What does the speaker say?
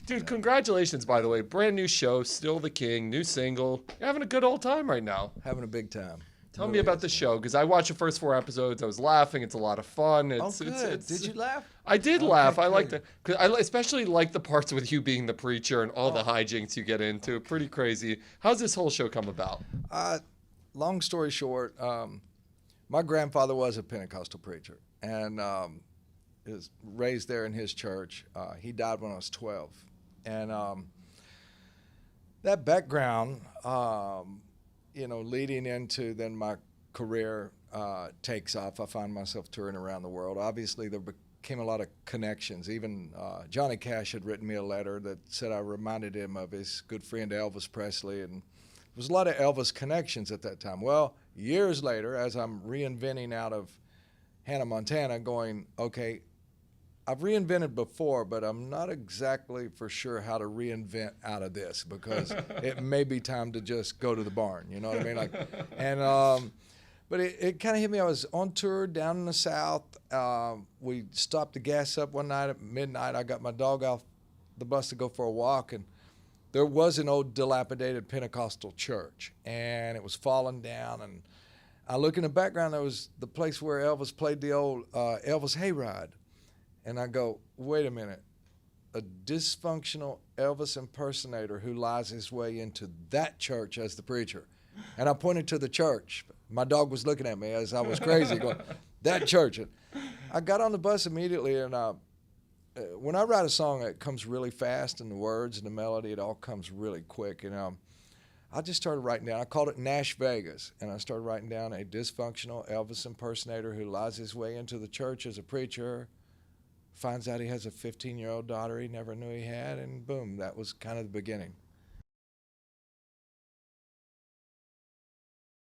Dude, congratulations, by the way. Brand new show, Still the King, new single. You're having a good old time right now. Having a big time. Tell me about the show, because I watched the first 4 episodes. I was laughing. It's a lot of fun. Good. Did you laugh? I did laugh. I good. liked it. Cause I especially like the parts with you being the preacher and all the hijinks you get into. Pretty crazy. How's this whole show come about? Long story short, my grandfather was a Pentecostal preacher and was raised there in his church. He died when I was 12. And that background, leading into then my career takes off. I find myself touring around the world. Obviously, there became a lot of connections. Even Johnny Cash had written me a letter that said I reminded him of his good friend Elvis Presley, and there was a lot of Elvis connections at that time. Well, years later, as I'm reinventing out of Hannah, Montana, going, okay, I've reinvented before, but I'm not exactly for sure how to reinvent out of this, because it may be time to just go to the barn. You know what I mean? But it kind of hit me. I was on tour down in the South. We stopped the gas up one night at midnight. I got my dog off the bus to go for a walk, and there was an old dilapidated Pentecostal church, and it was falling down. And I look in the background, there was the place where Elvis played the old Elvis Hayride. And I go, wait a minute, a dysfunctional Elvis impersonator who lies his way into that church as the preacher. And I pointed to the church. My dog was looking at me as I was crazy, going, that church. And I got on the bus immediately, and when I write a song, it comes really fast, and the words and the melody, it all comes really quick. And I just started writing down. I called it Nash Vegas, and I started writing down a dysfunctional Elvis impersonator who lies his way into the church as a preacher, finds out he has a 15-year-old daughter he never knew he had, and boom, that was kind of the beginning.